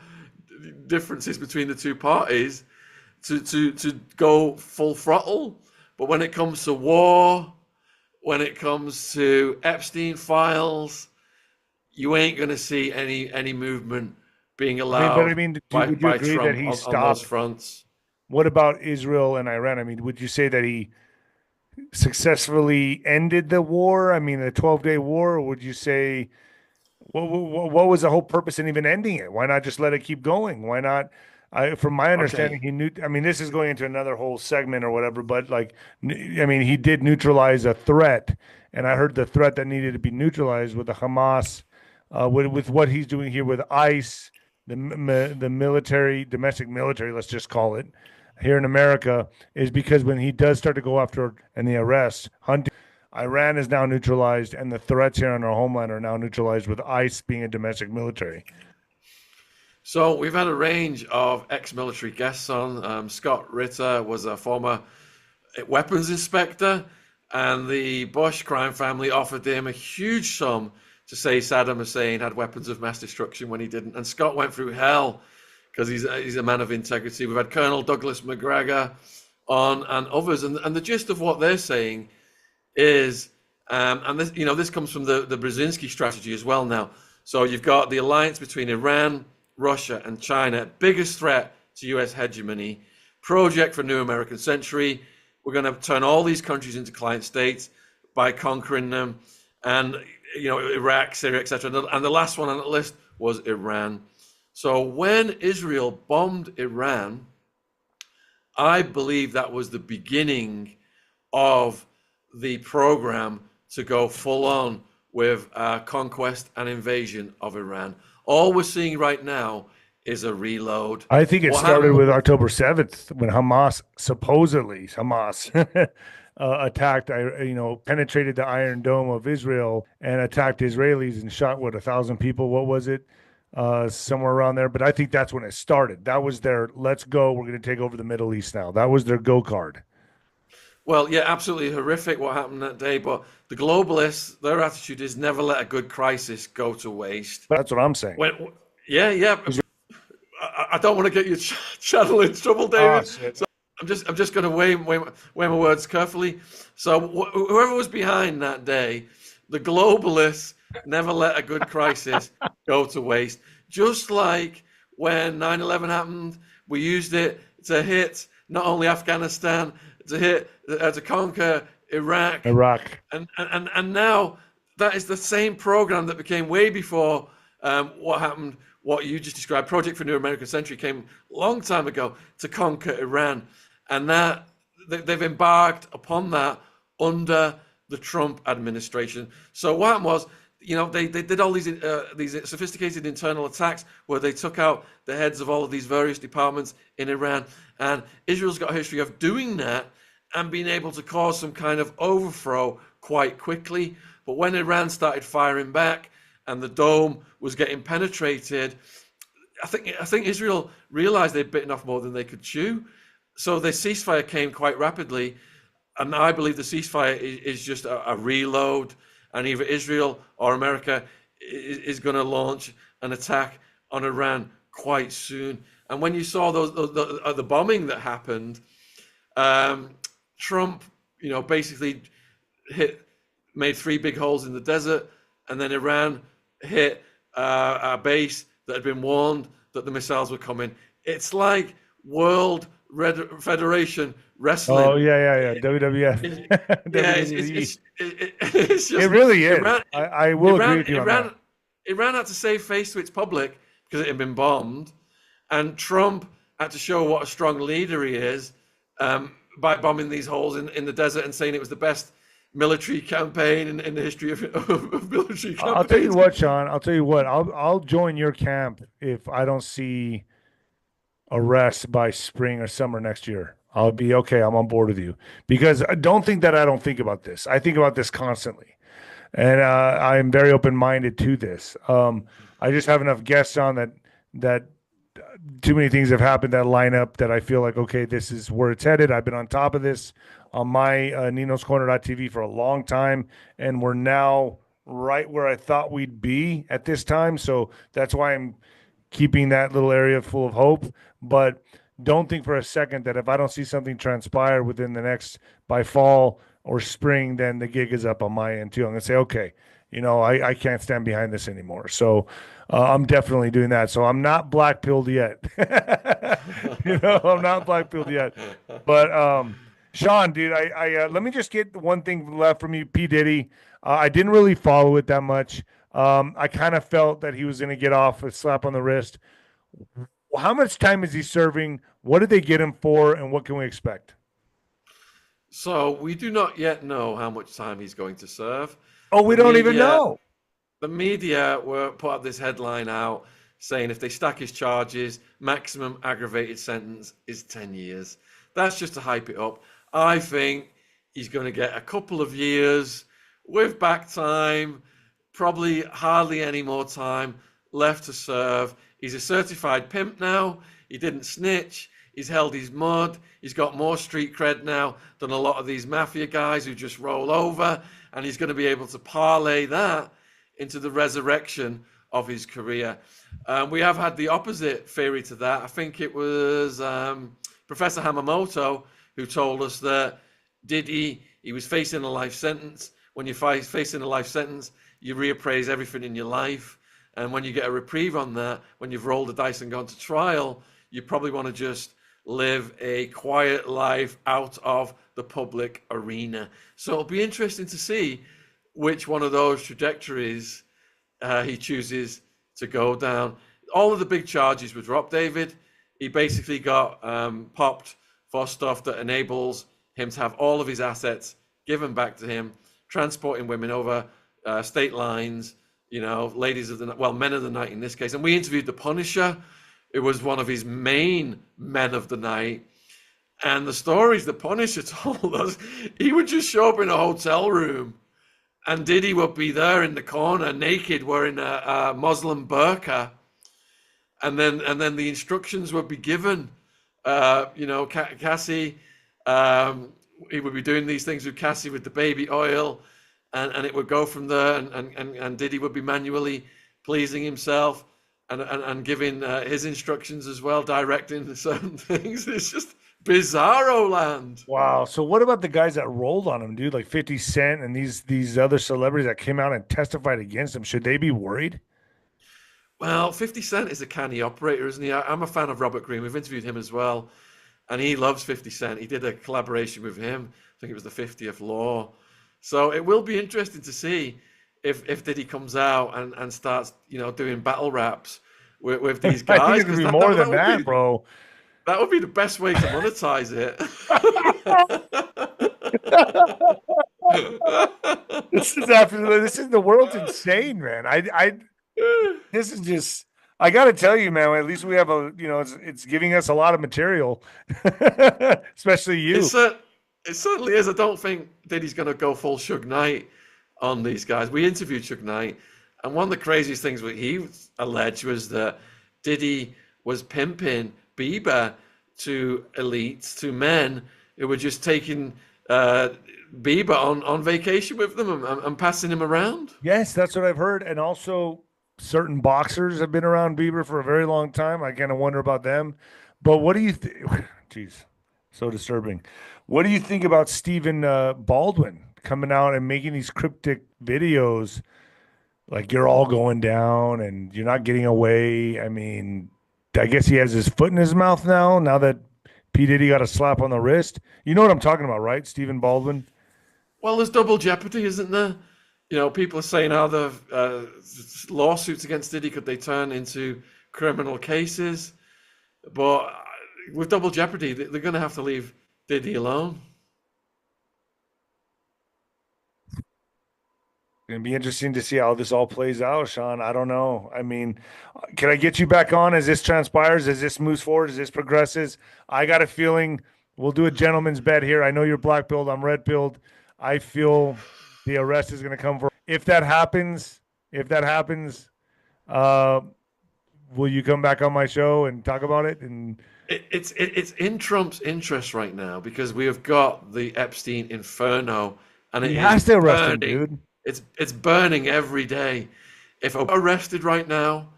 Speaker 2: differences between the two parties to go full throttle. But when it comes to war, when it comes to Epstein files, you ain't going to see any movement being
Speaker 1: I
Speaker 2: allowed
Speaker 1: mean, would you
Speaker 2: by
Speaker 1: agree that
Speaker 2: Trump
Speaker 1: he
Speaker 2: on those
Speaker 1: stopped?
Speaker 2: fronts.
Speaker 1: What about Israel and Iran? I mean, would you say that he successfully ended the war? I mean, the 12-day war, or would you say what was the whole purpose in even ending it? Why not just let it keep going? Why not? From my
Speaker 2: Okay,
Speaker 1: understanding, he knew. I mean, this is going into another whole segment or whatever, but like, I mean, he did neutralize a threat, and I heard the threat that needed to be neutralized with the Hamas, with what he's doing here with ICE, the military, domestic military, let's just call it, here in America, is because when he does start to go after and the arrests, hunting. Iran is now neutralized, and the threats here on our homeland are now neutralized with ICE being a domestic military.
Speaker 2: so we've had a range of ex-military guests on. Scott Ritter was a former weapons inspector, and the Bush crime family offered him a huge sum to say Saddam Hussein had weapons of mass destruction when he didn't. And Scott went through hell because he's a man of integrity. We've had Colonel Douglas McGregor on and others, and the gist of what they're saying is, and this comes from the Brzezinski strategy as well now. So you've got the alliance between Iran, Russia, and China, biggest threat to US hegemony, project for new American century. We're going to turn all these countries into client states by conquering them, and Iraq, Syria, etc. And the last one on the list was Iran. So when Israel bombed Iran, I believe that was the beginning of the program to go full on with conquest and invasion of Iran. All we're seeing right now is a reload.
Speaker 1: I think it
Speaker 2: What
Speaker 1: started
Speaker 2: happened?
Speaker 1: with October 7th when Hamas supposedly Hamas attacked, penetrated the Iron Dome of Israel and attacked Israelis and shot, what, 1,000 people? What was it? Somewhere around there. But I think that's when it started. That was their let's go. We're going to take over the Middle East now. That was their go card.
Speaker 2: Well, yeah, absolutely horrific what happened that day. But the globalists, their attitude is never let a good crisis go to waste.
Speaker 1: That's what I'm saying.
Speaker 2: Yeah, yeah. I don't want to get your channel in trouble,
Speaker 1: Oh,
Speaker 2: David.
Speaker 1: shit.
Speaker 2: So I'm just going to weigh my words carefully. So whoever was behind that day, the globalists never let a good crisis go to waste. Just like when 9/11 happened, we used it to hit not only Afghanistan, to conquer Iraq, and now that is the same program that became way before what happened. What you just described, Project for New American Century, came a long time ago to conquer Iran, and that they've embarked upon that under the Trump administration. So what happened was, they did all these sophisticated internal attacks where they took out the heads of all of these various departments in Iran, and Israel's got a history of doing that and being able to cause some kind of overthrow quite quickly. But when Iran started firing back and the dome was getting penetrated, I think Israel realized they'd bitten off more than they could chew. So the ceasefire came quite rapidly, and I believe the ceasefire is just a reload, and either Israel or America is going to launch an attack on Iran quite soon. And when you saw the bombing that happened, Trump, basically made 3 big holes in the desert, and then Iran hit a base that had been warned that the missiles were coming. It's like World Federation Wrestling.
Speaker 1: Oh yeah. WWF.
Speaker 2: It's just,
Speaker 1: it really is. I will agree with you on that.
Speaker 2: Iran had to save face to its public because it had been bombed, and Trump had to show what a strong leader he is by bombing these holes in the desert and saying it was the best military campaign in the history of military campaigns.
Speaker 1: I'll tell you what, Sean. I'll join your camp if I don't see arrests by spring or summer next year. I'll be okay. I'm on board with you because I don't think about this. I think about this constantly, and I'm very open minded to this. I just have enough guests on that too many things have happened that line up that I feel like, okay, this is where it's headed. I've been on top of this on my Nino's Corner.tv for a long time, and we're now right where I thought we'd be at this time. So that's why I'm keeping that little area full of hope. But don't think for a second that if I don't see something transpire within the next, by fall or spring, then the gig is up on my end too. I'm going to say, okay, I can't stand behind this anymore. So I'm definitely doing that. So I'm not black pilled yet. I'm not black pilled yet. But Sean, dude, I let me just get one thing left from you, P. Diddy. I didn't really follow it that much. I kind of felt that he was going to get off a slap on the wrist. How much time is he serving? What did they get him for, and what can we expect?
Speaker 2: So we do not yet know how much time he's going to serve.
Speaker 1: Oh, we don't even know.
Speaker 2: The media put up this headline out saying if they stack his charges, maximum aggravated sentence is 10 years. That's just to hype it up. I think he's going to get a couple of years with back time, probably hardly any more time left to serve. He's a certified pimp now. He didn't snitch. He's held his mud. He's got more street cred now than a lot of these mafia guys who just roll over. And he's going to be able to parlay that into the resurrection of his career. We have had the opposite theory to that. I think it was Professor Hamamoto who told us that he was facing a life sentence. When you're facing a life sentence, you reappraise everything in your life. And when you get a reprieve on that, when you've rolled the dice and gone to trial, you probably want to just live a quiet life out of the public arena. So it'll be interesting to see which one of those trajectories he chooses to go down. All of the big charges were dropped, David. He basically got popped for stuff that enables him to have all of his assets given back to him, transporting women over state lines, ladies of the night, well, men of the night in this case. And we interviewed the Punisher. It was one of his main men of the night. And the stories the Punisher told us, he would just show up in a hotel room, and Diddy would be there in the corner, naked, wearing a Muslim burqa, and then the instructions would be given. Cassie, he would be doing these things with Cassie with the baby oil, and it would go from there, and Diddy would be manually pleasing himself and giving his instructions as well, directing certain things. It's just bizarro land.
Speaker 1: Wow. So what about the guys that rolled on him, dude? Like 50 Cent and these other celebrities that came out and testified against him. Should they be worried?
Speaker 2: Well, 50 Cent is a canny operator, isn't he? I'm a fan of Robert Greene. We've interviewed him as well, and he loves 50 Cent. He did a collaboration with him. I think it was the 50th Law. So it will be interesting to see if Diddy comes out and starts, doing battle raps with these
Speaker 1: I think
Speaker 2: guys.
Speaker 1: it's gonna
Speaker 2: Because
Speaker 1: be
Speaker 2: that,
Speaker 1: more
Speaker 2: that, that
Speaker 1: than
Speaker 2: would
Speaker 1: that,
Speaker 2: be
Speaker 1: bro.
Speaker 2: that would be the best way to monetize it.
Speaker 1: This is the world's insane, man. This is just I gotta tell you, man, at least we have it's giving us a lot of material. Especially you.
Speaker 2: It's a, it certainly is. I don't think Diddy's going to go full Suge Knight on these guys. We interviewed Suge Knight, and one of the craziest things that he alleged was that Diddy was pimping Bieber to elites, to men who were just taking Bieber on vacation with them and passing him around.
Speaker 1: Yes, that's what I've heard. And also certain boxers have been around Bieber for a very long time. I kind of wonder about them. But what do you think? Jeez, so disturbing. What do you think about Stephen Baldwin coming out and making these cryptic videos like you're all going down and you're not getting away? I mean, I guess he has his foot in his mouth now that P. Diddy got a slap on the wrist. You know what I'm talking about, right? Stephen Baldwin.
Speaker 2: Well, there's double jeopardy, isn't there? People are saying how the lawsuits against Diddy could they turn into criminal cases, but with double jeopardy, they're going to have to leave Diddy alone.
Speaker 1: It'd be interesting to see how this all plays out, Sean. I don't know. I mean, can I get you back on as this transpires, as this moves forward, as this progresses? I got a feeling we'll do a gentleman's bet here. I know you're black pilled, I'm red pilled. I feel the arrest is going to come for. If that happens, uh, will you come back on my show and talk about it? And
Speaker 2: It's in Trump's interest right now because we have got the Epstein inferno, and it
Speaker 1: he
Speaker 2: is
Speaker 1: has to arrest him,
Speaker 2: burning.
Speaker 1: dude.
Speaker 2: It's burning every day. If I'm arrested right now,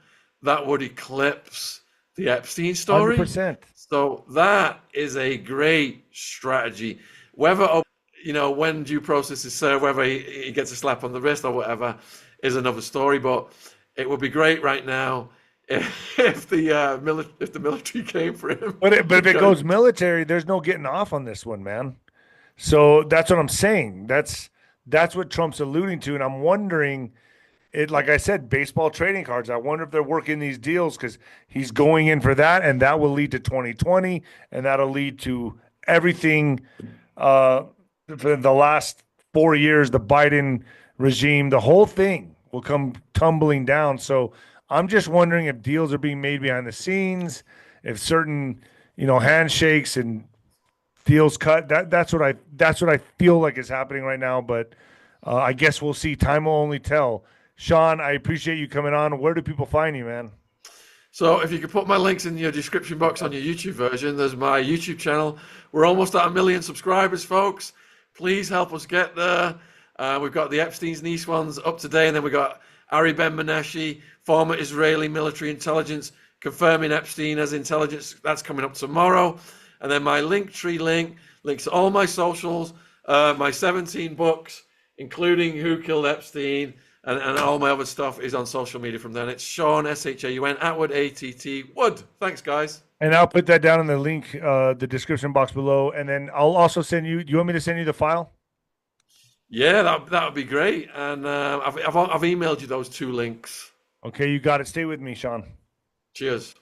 Speaker 2: that would eclipse the Epstein story.
Speaker 1: 100%.
Speaker 2: So that is a great strategy. Whether when due process is served, whether he gets a slap on the wrist or whatever, is another story. But it would be great right now if the military came for him.
Speaker 1: But if it goes military, there's no getting off on this one, man. So that's what I'm saying. That's what Trump's alluding to, and I'm wondering. Like I said, baseball trading cards. I wonder if they're working these deals because he's going in for that, and that will lead to 2020, and that'll lead to everything for the last 4 years, the Biden regime, the whole thing will come tumbling down. So I'm just wondering if deals are being made behind the scenes, if certain, handshakes and deals cut. That's what I feel like is happening right now. But I guess we'll see. Time will only tell. Sean, I appreciate you coming on. Where do people find you, man?
Speaker 2: So if you could put my links in your description box on your YouTube version, there's my YouTube channel. We're almost at 1 million subscribers, folks. Please help us get there. We've got the Epstein's niece ones up today, and then we've got Ari Ben Meneshi, former Israeli military intelligence, confirming Epstein as intelligence. That's coming up tomorrow. And then my Linktree links to all my socials, my 17 books, including Who Killed Epstein, and all my other stuff is on social media from then. It's Sean, Shaun, Atwood, ATT, Wood. Thanks, guys.
Speaker 1: And I'll put that down in the link, the description box below. And then I'll also send you, do you want me to send you the file?
Speaker 2: Yeah, that would be great. And I've emailed you those 2 links.
Speaker 1: Okay, you got it. Stay with me, Sean.
Speaker 2: Cheers.